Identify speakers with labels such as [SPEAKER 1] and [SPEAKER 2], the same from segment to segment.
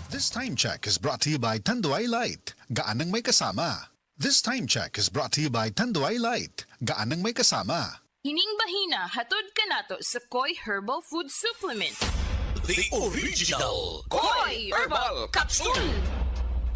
[SPEAKER 1] This time check is brought to you by Tanduay Light. Gaan ng may kasama. This time check is brought to you by Tanduay Light. Gaan ng may kasama.
[SPEAKER 2] Hining bahina, hatod ka nato sa Koi Herbal Food Supplement.
[SPEAKER 3] The original
[SPEAKER 2] Koi Herbal Capsule!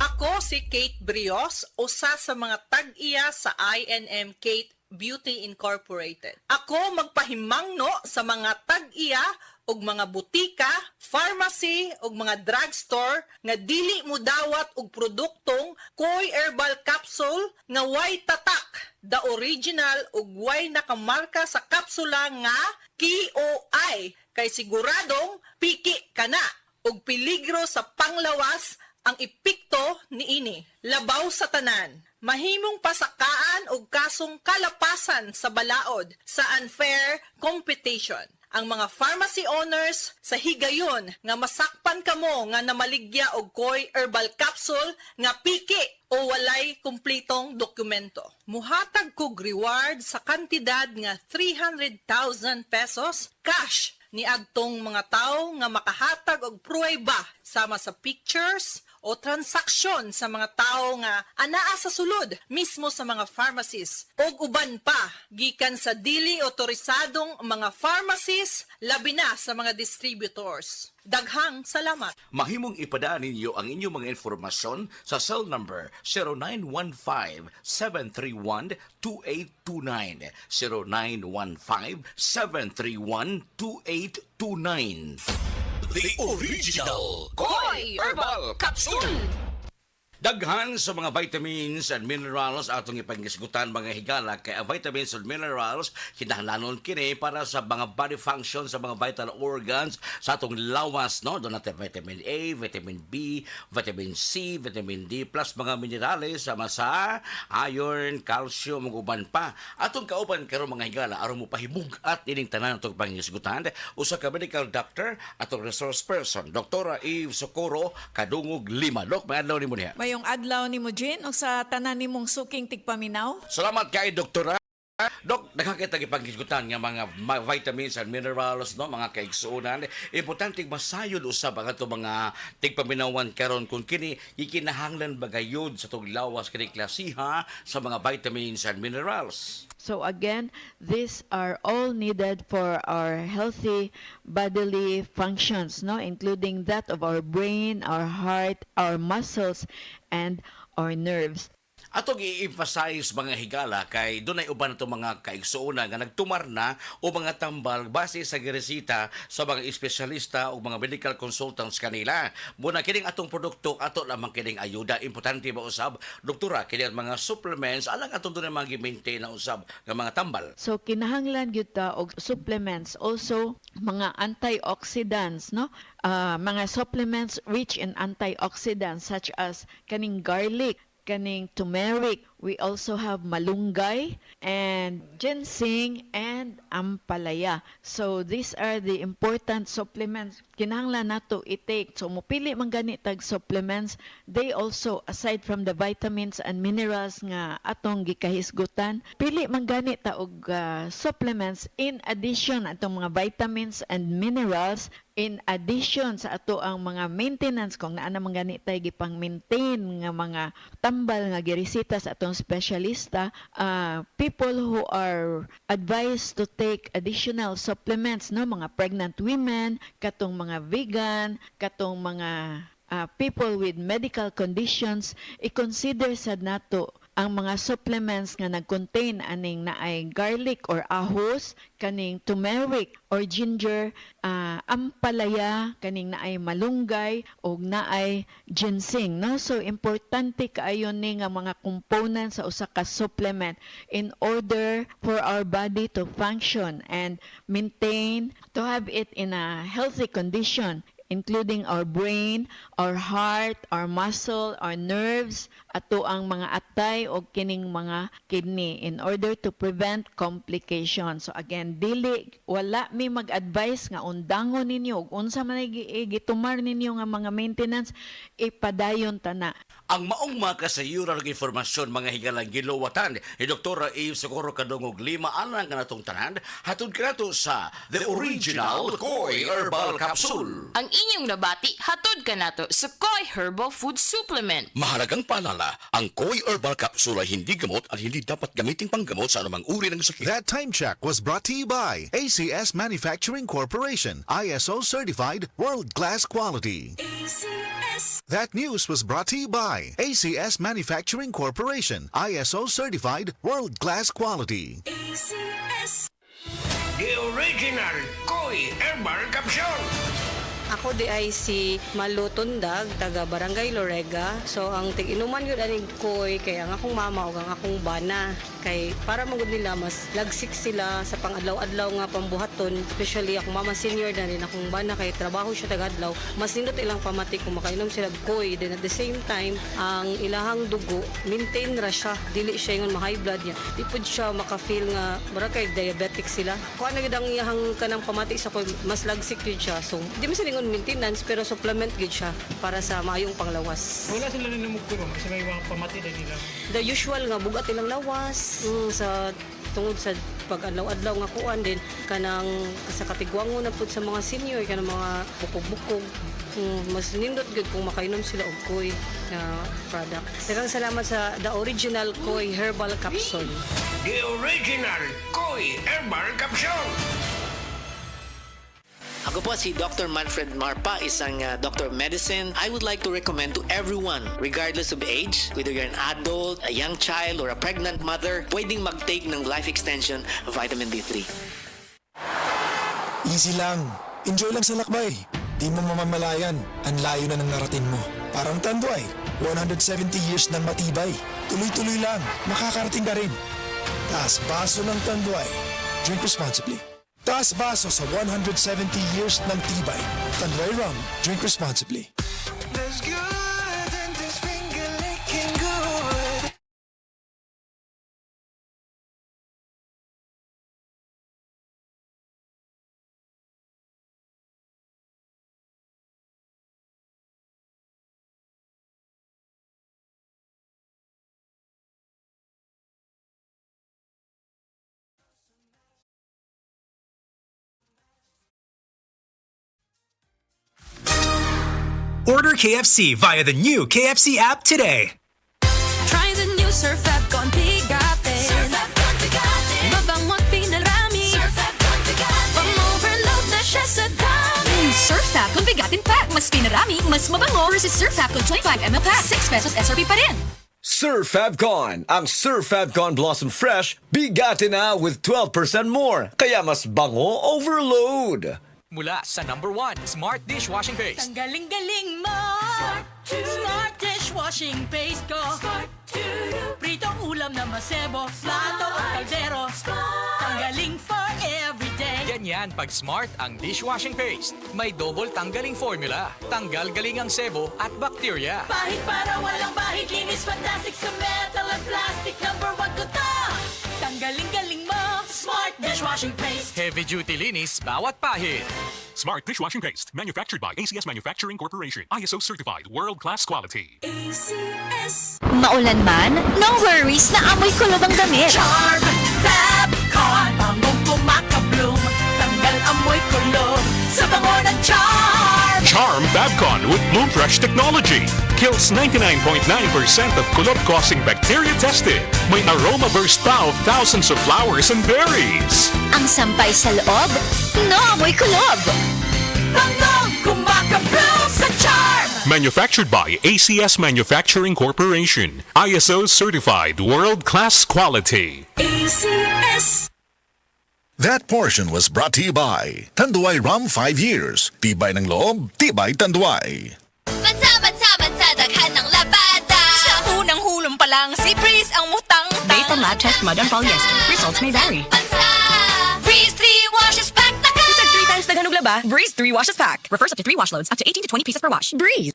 [SPEAKER 4] Ako si Kate Brios, usa sa mga tag-iya sa INM Kate Beauty Incorporated. Ako magpahimangno sa mga tag-iya og mga butika, pharmacy ug mga drugstore nga dili mo dawat og produktong Koi Herbal Capsule nga way tatak, the original ug way nakamarka sa kapsula nga KOI kay siguradong piki kana ug peligro sa panglawas ang epekto niini. Labaw sa tanan, mahimong pasakaan og kasong kalapasan sa balaod sa unfair competition. Ang mga pharmacy owners sa higayon nga masakpan kamo nga namaligya og Koi Herbal Capsule nga piki o walay kumpletong dokumento. Muhatag kog reward sa kantidad nga 300,000 pesos cash ni agtong mga tao nga makahatag og pruweba sama sa pictures o transaksyon sa mga tao nga anaa sa sulod mismo sa mga pharmacies o uban pa gikan sa dili otorisadong mga pharmacies labi na sa mga distributors. Daghang salamat.
[SPEAKER 3] Mahimong ipadaan ninyo ang inyong mga informasyon sa cell number 0915-731-2829. 0915-731-2829. The original
[SPEAKER 2] Koi Herbal Capsule!
[SPEAKER 3] Daghan sa mga vitamins and minerals atong ipangisgutan mga higala kay ang vitamins and minerals kinahanglanon kini para sa mga body function sa mga vital organs sa atong lawas no. Doon natin vitamin A, vitamin B, vitamin C, vitamin D plus mga minerales sama sa iron, calcium ug uban pa. Atong kauban karon mga higala aron mo pahimugat ining tanan atong pangisgutan usa ka medical doctor atong resource person Dr. Eve Socorro Kadungog Lima. Dok, may adlaw nimo niya.
[SPEAKER 5] Mayong adlaw ni mo, Jean, o sa tanan ni mong suking tigpaminaw?
[SPEAKER 3] Salamat kay Doktora. Dok, nakakita ipanghisgutan nga mga vitamins and minerals, no, mga kaigsuonan. Importante masayod usab ang ato mga tigpaminawan karon kung kini ikinahanglan bagayod sa tong lawas kini klasiha sa mga vitamins and minerals.
[SPEAKER 6] So again, these are all needed for our healthy bodily functions, no, including that of our brain, our heart, our muscles, and our nerves.
[SPEAKER 3] Atong i-emphasize mga higala kay dunay uban nato mga kaigsuonan nga nagtumar na o mga tambal base sa giresita sa mga espesyalista o mga medical consultants kanila. Muna kining atong produkto ato lamang kining ayuda. Importante ba usab doktora kini mga supplements alang atong dunay mga gi-maintain na usab nga mga tambal.
[SPEAKER 6] So kinahanglan gyud ta og supplements, also mga antioxidants, no? Mga supplements rich in antioxidants such as kaning garlic, kaning turmeric. We also have malunggay and ginseng and ampalaya. So these are the important supplements kinahanglan nato i-take. So mupili man gani tag supplements, they also aside from the vitamins and minerals nga atong gikahisgutan, pili man gani ta og supplements in addition atong mga vitamins and minerals in addition sa ato ang mga maintenance kung naa man gani tay gipang-maintain nga mga tambal nga giresita sa atong specialista, people who are advised to take additional supplements, no, mga pregnant women, katong mga vegan, katong mga people with medical conditions, i-consider sad nato ang mga supplements nga nag-contain aning naay garlic or ahos, kaning turmeric or ginger, ampalaya, kaning naay malunggay o naay ginseng, no? So importante kaayo ni nga mga components sa usa ka supplement in order for our body to function and maintain, to have it in a healthy condition, including our brain, our heart, our muscle, our nerves, ato ang mga atay o kining mga kidney in order to prevent complications. So again, wala mi mag-advise nga undangon ninyo ug unsa man gitumar ninyo nga mga maintenance, ipadayon tana.
[SPEAKER 3] Ang maong mga kasayuran ng informasyon mga higalang giluwatan ni Dr. Eve Socorro Kadungog 5 anang kanatong tanan hatod kanato sa The Original Koi Herbal Capsule.
[SPEAKER 2] Ang inyong nabati, hatod ka nato sa Koi Herbal Food Supplement.
[SPEAKER 3] Mahalagang paalala, ang Koi Herbal Capsule ay hindi gamot at hindi dapat gamitin panggamot sa anumang uri ng sakit.
[SPEAKER 1] That time check was brought to you by ACS Manufacturing Corporation, ISO certified world-class quality. That news was brought to you by ACS Manufacturing Corporation, ISO certified world-class quality.
[SPEAKER 7] The Original Koi Herbal Capsule.
[SPEAKER 8] Ako di ay si Malu Tundag, taga Barangay Lorega. So ang tig-inuman yun aning koy kay ang akong mama o ang akong bana. Kay para magud nila mas lagsik sila sa pang-adlaw-adlaw nga pambuhaton. Especially akong mama senior na rin akong bana kay trabaho siya taga-adlaw. Mas nindot ilang pamati kung makainom sila og koy. Then at the same time, ang ilahang dugo, maintain ra siya. Dili siya yung ma-high blood niya. Di pud siya maka-feel nga bara kay diabetic sila. Kung ano gid ang iyahang kanang pamati sa koy, mas lagsik yun siya. So di man sila maintenance pero supplement gid siya para sa maayong panglawas.
[SPEAKER 9] Wala sila rin namugturo sa may mga pamati na nila.
[SPEAKER 8] The usual nga bugat ilang lawas sa tungod sa pag-adlaw-adlaw nga kuan din kanang sa katigwango na pud sa mga senior kanang mga bukog-bukog. Mas nindot gud kung makainom sila og koy na product. Daghang salamat sa The Original Koi Herbal Capsule.
[SPEAKER 7] The Original Koi Herbal Capsule.
[SPEAKER 10] Ako po si Dr. Manfred Marpa, isang Dr. of Medicine. I would like to recommend to everyone, regardless of age, whether you're an adult, a young child, or a pregnant mother, pwedeng mag-take ng Life Extension Vitamin D3.
[SPEAKER 11] Easy lang. Enjoy lang sa lakbay. Di mo mamamalayan. Ang layo na ng narating mo. Parang Tanduay. 170 years ng matibay. Tuloy-tuloy lang. Makakarating ka rin. Taas baso ng Tanduay. Drink responsibly. Taas baso sa 170 years ng tibay. Tanduay Rum. Drink responsibly. There's good in this finger licking good.
[SPEAKER 12] Order KFC via the new KFC app today.
[SPEAKER 13] Try the new Surf app con Bigate. Surf app con Bigate. Mabango't pinarami. Surf app con Bigate. Pang-overload na siya sa dami. Surf app con Bigatin pack. Mas pinarami, mas mabango versus Surf app con 25ml pack. 6 pesos SRP pa rin.
[SPEAKER 14] Surf Fabcon. Ang Surf Fabcon Blossom Fresh, bigate na with 12% more. Kaya mas bango overload.
[SPEAKER 15] Mula sa #1 Smart Dishwashing Paste.
[SPEAKER 13] Ang galing-galing mo. Smart Dishwashing Paste ko. Pritong ulam na masebo. Plato o kaldero. Tanggaling for everyday.
[SPEAKER 15] Ganyan pag Smart ang dishwashing paste. May double tanggaling formula. Tanggal galing ang sebo at bakterya.
[SPEAKER 13] Bahid para walang bahid. Linis fantastic sa metal at plastic. #1 ko to. Tanggaling-galing mo. Smart Dishwashing Paste.
[SPEAKER 15] Heavy duty linis bawat pahid.
[SPEAKER 16] Smart Dishwashing Paste. Manufactured by ACS Manufacturing Corporation. ISO certified world-class quality.
[SPEAKER 13] ACS.
[SPEAKER 17] Maulan man, no worries na amoy kulob ang damit.
[SPEAKER 13] Charm Fabcon. Bangong kumakabloom. Tanggal amoy kulob. Sa bango ng Charm.
[SPEAKER 16] Charm Fabcon with Bloom Fresh technology. Kills 99.9% of kulob-causing bacteria tested. May aroma burst pa of thousands of flowers and berries.
[SPEAKER 17] Ang sampay sa loob, no amoy kulob.
[SPEAKER 13] Bangong kumakabloom sa Charm.
[SPEAKER 16] Manufactured by ACS Manufacturing Corporation. ISO certified world-class quality.
[SPEAKER 13] ACS.
[SPEAKER 1] That portion was brought to you by Tanduay Rum 5 years. Tibay ng loob, tibay Tanduay.
[SPEAKER 17] Bansa, daghan ng labada.
[SPEAKER 13] Sa unang hulong pa lang, si Breeze ang mutang.
[SPEAKER 17] Based on lab test mud and polyester, results may vary.
[SPEAKER 13] Bansa. Breeze 3 washes pack na ka.
[SPEAKER 17] Isang 3 times daghan og laba, Breeze 3 washes pack. Refers up to 3 wash loads, up to 18 to 20 pieces per wash. Breeze.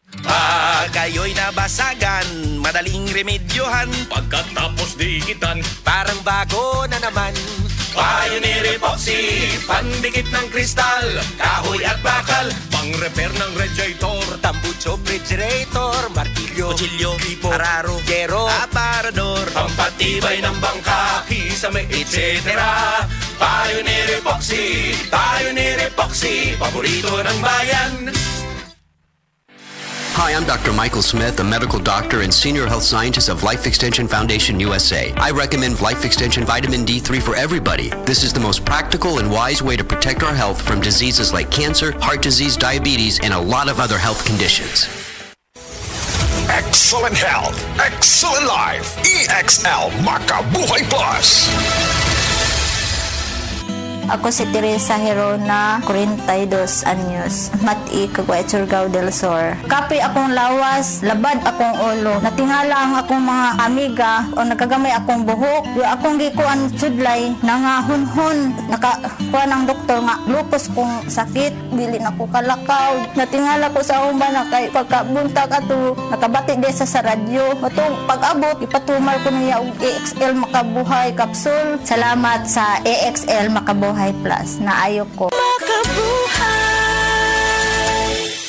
[SPEAKER 7] Pag kayo'y nabasagan, madaling remedyohan.
[SPEAKER 15] Pagkatapos dikitan,
[SPEAKER 7] Parang bago na naman. Pioneer Epoxy, pandikit ng kristal, kahoy at bakal,
[SPEAKER 15] pang-repair ng radiator,
[SPEAKER 7] tambucho, refrigerator, martilyo, kutsilyo, tipo, araro, gero, aparador, pampatibay ng bangka, kisame, etc. Pioneer Epoxy, paborito ng bayan.
[SPEAKER 18] Hi, I'm Dr. Michael Smith, a medical doctor and senior health scientist of Life Extension Foundation USA. I recommend Life Extension Vitamin D3 for everybody. This is the most practical and wise way to protect our health from diseases like cancer, heart disease, diabetes, and a lot of other health conditions.
[SPEAKER 7] Excellent health, excellent life. EXL Makabuhay Plus.
[SPEAKER 17] Ako si Teresa Herona, 42 anyos, Mati, Caguay, Surigao del Sur. Kapi akong lawas, labad akong ulo. Natingala ang akong mga amiga o nagagamay akong buhok. Yung akong gikuan sudlay, nangahunhon. Nakakuha ng doktor nga, lupus kong sakit, dili na ko kalakaw. Natingala ko sa umba na kay pagkabuntag ato, nakabati din sa radyo. Matong pag-abot, ipatumar ko niya og EXL Makabuhay Capsule. Salamat sa EXL Makabuhay Plus na ayok ko.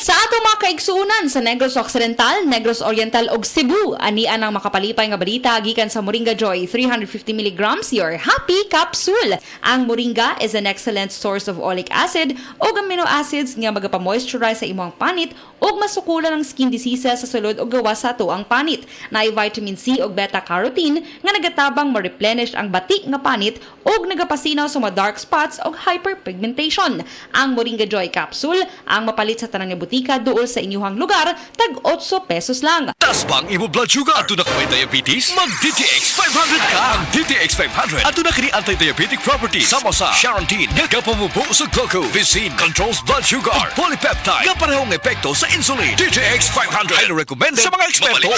[SPEAKER 19] Sa ato mga kaigsuunan sa Negros Occidental, Negros Oriental ug Cebu, anian ang makapalipay nga balita gikan sa Moringa Joy 350 mg your happy capsule. Ang Moringa is an excellent source of oleic acid ug amino acids nga magapamoisturize sa imong panit ug masukulan ang skin diseases sa sulod ug gawas sa ato ang panit. Naay vitamin C ug beta-carotene nga nagatabang ma-replenish ang batik nga panit ug nagapasinaw sa mga dark spots ug hyperpigmentation. Ang Moringa Joy capsule ang mapalit sa tanang nga butika duol sa inyuhang lugar, tag 8 pesos lang.
[SPEAKER 14] Tas bang imo blood sugar? Ato na ka may diabetes? Mag DTX 500 ka! Ang DTX 500 ato na kini anti-diabetic properties. Sama sa Charantine, nga kapamubo sa glucose, Vicine, controls blood sugar, ug polypeptide, nga parehong epekto sa insulin. DTX 500 ay recommended sa mga eksperto.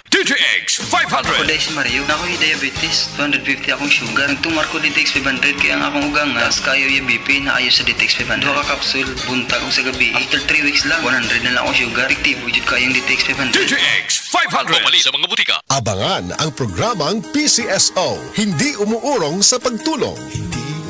[SPEAKER 14] DTX 500.
[SPEAKER 20] Ako dahil si Mario, na ako'y diabetes, 250 akong sugar. Nagtumar ko DTX 500 kaya ang akong ugang nga, kayo yung BP na ayo sa DTX 500. Duha ka kapsul, buntag ko sa gabi. After 3 weeks lang, 100 na lang akong sugar. Efektibo jud kayong DTX 500.
[SPEAKER 14] DTX 500. Pumali sa mga butika.
[SPEAKER 1] Abangan ang programang PCSO, hindi umuurong sa pagtulong.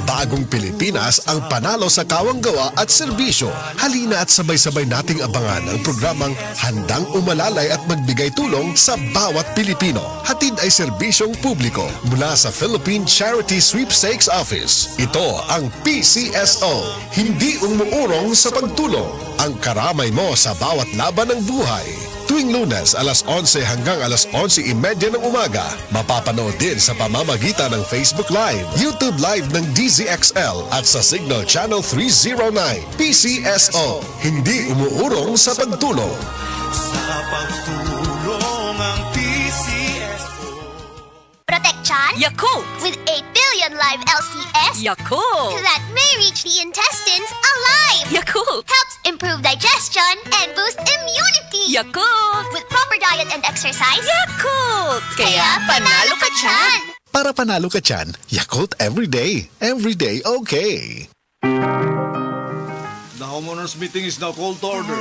[SPEAKER 1] Bagong Pilipinas ang panalo sa kawanggawa at serbisyo. Halina at sabay-sabay nating abangan ang programang handang umalalay at magbigay tulong sa bawat Pilipino. Hatid ay serbisyong publiko mula sa Philippine Charity Sweepstakes Office. Ito ang PCSO, hindi umuurong sa pagtulong. Ang karamay mo sa bawat laban ng buhay. Tuwing Lunes, alas 11 hanggang alas 11:30 ng umaga. Mapapanood din sa pamamagitan ng Facebook Live, YouTube Live ng DZXL at sa Signal Channel 309. PCSO, hindi umuurong sa pagtulong.
[SPEAKER 7] Sa pagtulong ang PCSO.
[SPEAKER 13] Protection
[SPEAKER 19] Yakult
[SPEAKER 13] with 8 billion live LCS
[SPEAKER 19] Yakult
[SPEAKER 13] that may reach the intestines alive.
[SPEAKER 19] Yakult
[SPEAKER 13] Helps improve digestion and boost immunity.
[SPEAKER 19] Yakult
[SPEAKER 13] With proper diet and exercise.
[SPEAKER 19] Yakult
[SPEAKER 13] Kaya panalo ka dyan.
[SPEAKER 1] Para panalo ka dyan, Yakult everyday. Everyday okay.
[SPEAKER 21] The homeowners meeting is now called to order.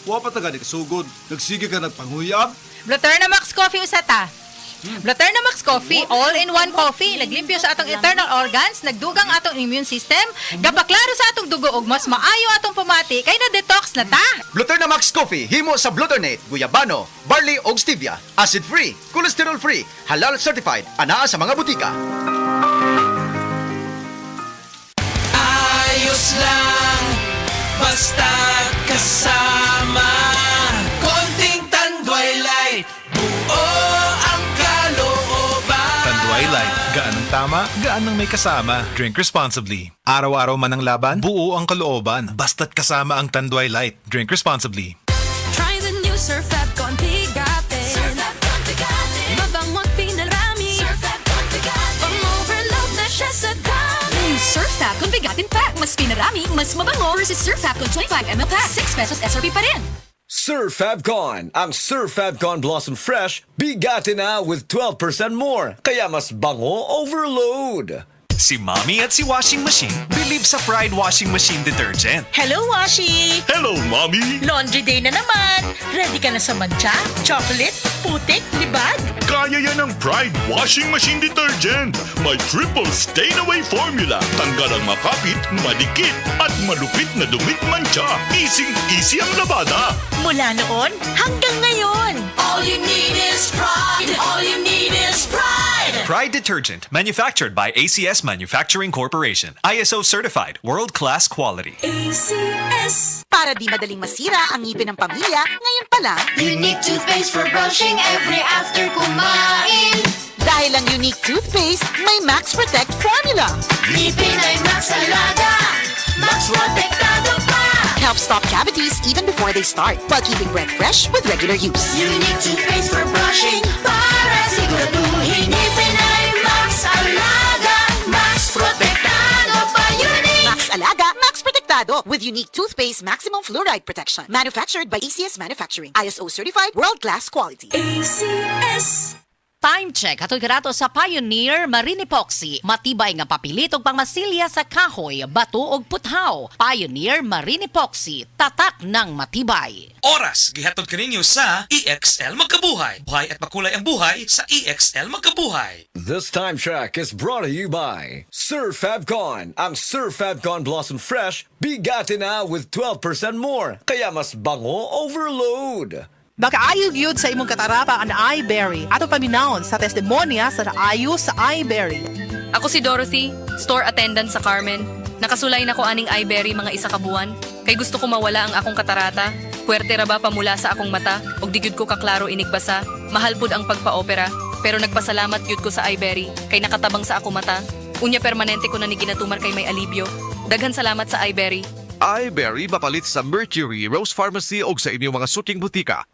[SPEAKER 21] Wapa ta gani kasugod. Nagsige ka nagpanguyab.
[SPEAKER 22] Bluterna Max Coffee usata. Bluterna Max Coffee, all-in-one coffee, naglimpyo sa atong internal organs, nagdugang atong immune system, gapaklaro sa atong dugo ug mas maayo atong pamati kay na detox na ta.
[SPEAKER 23] Bluterna Max Coffee himo sa Bluternate, guyabano, barley ug stevia, acid-free, cholesterol-free, halal certified, anaa sa mga butika.
[SPEAKER 7] Ayos lang, basta kasama. Konting Tanduay Light, buo ang kalooban.
[SPEAKER 12] Tanduay Light, gaan ang tama, gaan ang may kasama. Drink responsibly. Araw-araw man ang laban, buo ang kalooban. Basta't kasama ang Tanduay Light. Drink responsibly.
[SPEAKER 13] Try the new Surf Fab con Bigatin. Surf Fab con Bigatin. Mabango't pinarami. Surf Fab con Bigatin. Pang-overload na siya sa dami.
[SPEAKER 19] Surf Fab con Bigatin Pack. Mas pinarami, mas mabango versus Surf Fab con 25ml Pack. 6 pesos SRP pa rin.
[SPEAKER 14] Sir Fabcon. Ang Sir Fabcon Blossom Fresh, bigati na with 12% more. Kaya mas bango overload.
[SPEAKER 12] Si Mommy at si Washing Machine believe sa Pride Washing Machine Detergent.
[SPEAKER 4] Hello, Washi!
[SPEAKER 16] Hello, Mommy!
[SPEAKER 4] Laundry day na naman! Ready ka na sa mancha, chocolate, putik, libag?
[SPEAKER 16] Kaya yan ang Pride Washing Machine Detergent. May triple stain-away formula. Tanggal ang makapit, madikit, at malupit na dumit mancha. Easy ang labada.
[SPEAKER 4] Mula noon hanggang ngayon.
[SPEAKER 13] All you need is pride. All you need is pride.
[SPEAKER 12] Pride Detergent, manufactured by ACS Manufacturing Corporation. ISO certified, world-class quality.
[SPEAKER 4] ACS. Para di madaling masira ang ngipin ng pamilya, ngayon pa lang.
[SPEAKER 13] Unique toothpaste for brushing every after kumain.
[SPEAKER 4] Dahil ang unique toothpaste, may Max Protect formula.
[SPEAKER 13] Ngipin ay Max Alaga. Max Protectado pa.
[SPEAKER 4] Helps stop cavities even before they start, while keeping breath fresh with regular use.
[SPEAKER 13] Unique toothpaste for brushing para siguraduhin ngipin ay Max Alaga. Max Protectado pa. Unique.
[SPEAKER 4] Max Alaga, Max Protectado with unique toothpaste maximum fluoride protection. Manufactured by ACS Manufacturing. ISO certified, world-class quality.
[SPEAKER 2] ACS.
[SPEAKER 5] Time check. Hatoy karato sa Pioneer Marine Epoxy. Matibay nga papilit og pangmasilya sa kahoy, bato og puthaw. Pioneer Marine Epoxy. Tatak ng matibay.
[SPEAKER 6] Oras, gihatod kaninyo sa EXL Magkabuhay. Buhay at makulay ang buhay sa EXL Magkabuhay.
[SPEAKER 24] This time check is brought to you by Sir Fabcon. Ang Sir Fabcon Blossom Fresh, bigati na with 12% more. Kaya mas bango overload.
[SPEAKER 25] Makaayog yun sa imong katarapa ang iBerry. Ato paminahon sa testimonya sa naayo sa iBerry.
[SPEAKER 26] Ako si Dorothy, store attendant sa Carmen. Nakasulay na ko aning iBerry mga isa ka buwan. Kay gusto ko mawala ang akong katarata. Puwerte ra ba pamula sa akong mata? Og di gyud ko kaklaro inigbasa. Mahal pud ang pagpa-opera. Pero nagpasalamat gyud ko sa iBerry. Kay nakatabang sa akong mata. Unya permanente ko na ni ginatumar kay may alibyo. Daghan salamat sa iBerry.
[SPEAKER 27] iBerry mapalit sa Mercury, Rose Pharmacy o sa inyong mga suking butika.